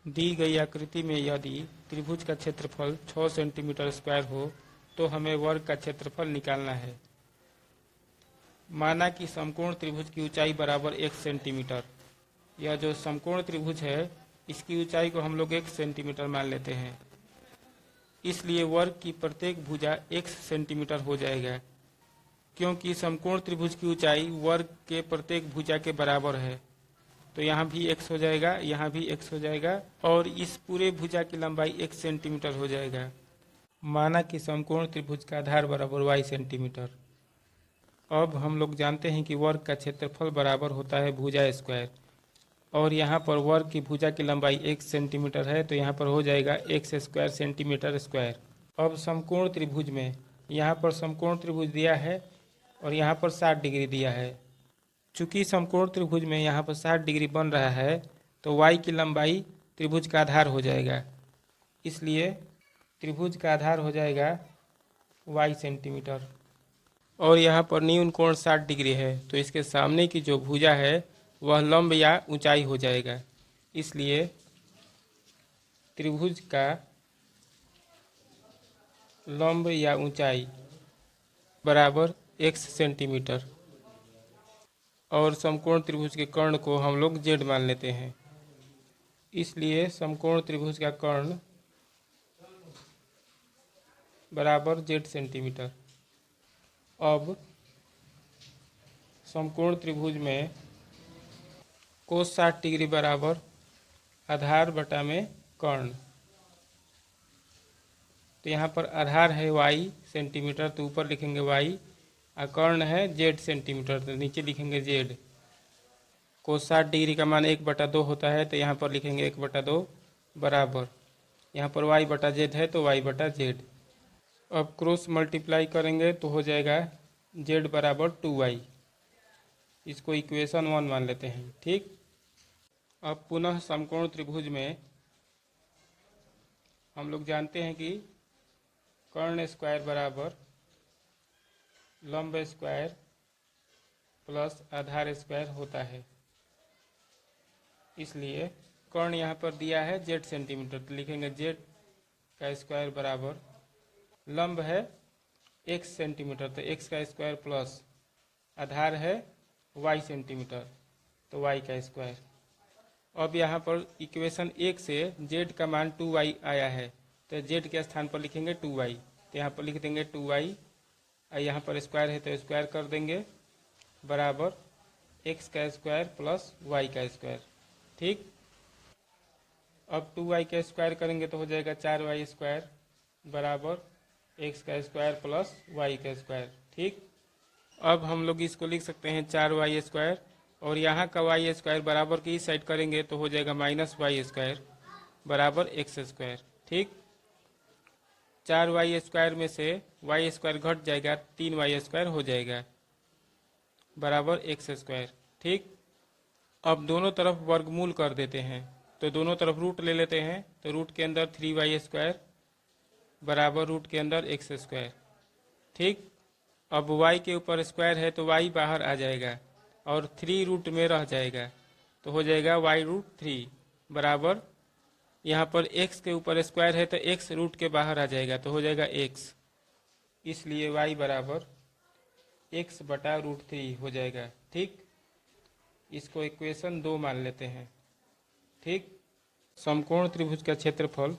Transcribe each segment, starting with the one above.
दी गई आकृति में यदि त्रिभुज का क्षेत्रफल 6 सेंटीमीटर स्क्वायर हो तो हमें वर्ग का क्षेत्रफल निकालना है। माना कि समकोण त्रिभुज की ऊंचाई बराबर 1 सेंटीमीटर। यह जो समकोण त्रिभुज है इसकी ऊंचाई को हम लोग 1 सेंटीमीटर मान लेते हैं, इसलिए वर्ग की प्रत्येक भुजा 1 सेंटीमीटर हो जाएगा। क्योंकि समकोण त्रिभुज की ऊंचाई वर्ग के प्रत्येक भुजा के बराबर है तो यहाँ भी x हो जाएगा, यहाँ भी x हो जाएगा और इस पूरे भुजा की लंबाई 1 सेंटीमीटर हो जाएगा। माना कि समकोण त्रिभुज का आधार बराबर y सेंटीमीटर। अब हम लोग जानते हैं कि वर्ग का क्षेत्रफल बराबर होता है भुजा स्क्वायर और यहाँ पर वर्ग की भुजा की लंबाई 1 सेंटीमीटर है तो यहाँ पर हो जाएगा x स्क्वायर सेंटीमीटर स्क्वायर। अब समकोण त्रिभुज में यहाँ पर समकोण त्रिभुज दिया है और यहाँ पर 60 डिग्री दिया है। चूँकि समकोण त्रिभुज में यहाँ पर 60 डिग्री बन रहा है तो y की लंबाई त्रिभुज का आधार हो जाएगा, इसलिए त्रिभुज का आधार हो जाएगा y सेंटीमीटर। और यहाँ पर न्यून कोण 60 डिग्री है तो इसके सामने की जो भुजा है वह लंब या ऊंचाई हो जाएगा, इसलिए त्रिभुज का लंब या ऊंचाई बराबर x सेंटीमीटर। और समकोण त्रिभुज के कर्ण को हम लोग z मान लेते हैं, इसलिए समकोण त्रिभुज का कर्ण बराबर z सेंटीमीटर। अब समकोण त्रिभुज में कोस 60 डिग्री बराबर आधार बटा में कर्ण। तो यहाँ पर आधार है y सेंटीमीटर तो ऊपर लिखेंगे y और कर्ण है z सेंटीमीटर तो नीचे लिखेंगे z। कोस 60 डिग्री का मान 1/2 होता है तो यहाँ पर लिखेंगे 1/2 बराबर, यहाँ पर y बटा z है तो y बटा z। अब क्रॉस मल्टीप्लाई करेंगे तो हो जाएगा z बराबर 2y। इसको इक्वेशन 1 मान लेते हैं। ठीक, अब पुनः समकोण त्रिभुज में हम लोग जानते हैं कि कर्ण स्क्वायर बराबर लंब स्क्वायर प्लस आधार स्क्वायर होता है, इसलिए कर्ण यहाँ पर दिया है z सेंटीमीटर तो लिखेंगे z का स्क्वायर बराबर लंब है x सेंटीमीटर तो x का स्क्वायर प्लस आधार है y सेंटीमीटर तो y का स्क्वायर। अब यहाँ पर इक्वेशन 1 से z का मान 2y आया है तो z के स्थान पर लिखेंगे 2y तो यहाँ पर लिख देंगे 2y और यहाँ पर स्क्वायर है तो स्क्वायर कर देंगे बराबर x का स्क्वायर प्लस y का स्क्वायर। ठीक, अब 2y का स्क्वायर करेंगे तो हो जाएगा 4y स्क्वायर बराबर x का स्क्वायर प्लस y का स्क्वायर। ठीक, अब हम लोग इसको लिख सकते हैं 4y स्क्वायर और यहाँ का y स्क्वायर बराबर की इस साइड करेंगे तो हो जाएगा -y स्क्वायर बराबर x स्क्वायर। ठीक, 4y स्क्वायर में से y स्क्वायर घट जाएगा 3y स्क्वायर हो जाएगा बराबर x स्क्वायर। ठीक, अब दोनों तरफ वर्गमूल कर देते हैं तो दोनों तरफ रूट ले लेते हैं तो रूट के अंदर 3y स्क्वायर बराबर रूट के अंदर x स्क्वायर। ठीक, अब y के ऊपर स्क्वायर है तो y बाहर आ जाएगा और 3 रूट में रह जाएगा तो हो जाएगा y√3 बराबर यहाँ पर x के ऊपर स्क्वायर है तो x रूट के बाहर आ जाएगा तो हो जाएगा x, इसलिए y बराबर x बटा √3 हो जाएगा। ठीक, इसको इक्वेशन 2 मान लेते हैं। ठीक, समकोण त्रिभुज का क्षेत्रफल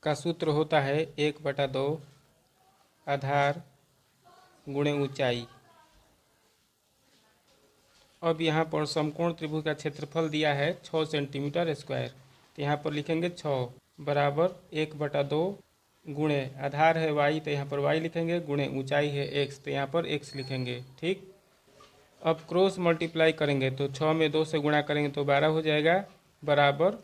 का सूत्र होता है 1/2 आधार गुणे ऊंचाई। अब यहाँ पर समकोण त्रिभुज का क्षेत्रफल दिया है 6 सेंटीमीटर स्क्वायर तो यहाँ पर लिखेंगे 6 बराबर 1/2 गुणे आधार है y तो यहाँ पर y लिखेंगे गुणे ऊंचाई है x तो यहाँ पर x लिखेंगे। ठीक, अब क्रॉस मल्टीप्लाई करेंगे तो 6 में 2 से गुणा करेंगे तो 12 हो जाएगा बराबर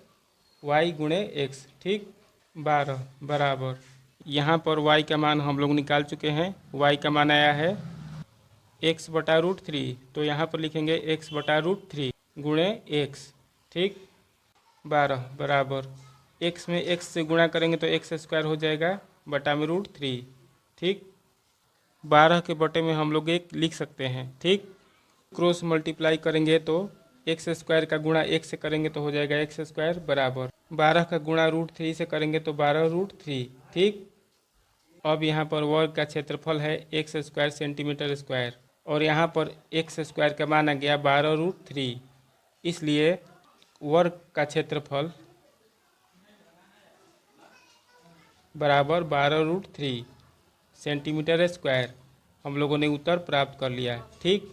y गुणे x। ठीक, 12 बराबर यहाँ पर y का मान हम लोग निकाल चुके हैं, y का मान आया है x बटा √3 तो यहाँ पर लिखेंगे x बटा √3 गुणे x। ठीक, 12 बराबर x में x से गुणा करेंगे तो x स्क्वायर हो जाएगा बटा में √3। ठीक, 12 के बटे में हम लोग 1 लिख सकते हैं। ठीक, क्रॉस मल्टीप्लाई करेंगे तो एक्स स्क्वायर का गुणा एक से करेंगे तो हो जाएगा एक्स स्क्वायर बराबर 12 का गुणा √3 से करेंगे तो 12√3। ठीक। अब यहाँ पर वर्ग का क्षेत्रफल है एक्स स्क्वायर सेंटीमीटर स्क्वायर और यहाँ पर एक्स स्क्वायर का माना गया 12√3, इसलिए वर्ग का क्षेत्रफल बराबर 12√3 सेंटीमीटर स्क्वायर। हम लोगों ने उत्तर प्राप्त कर लिया। ठीक।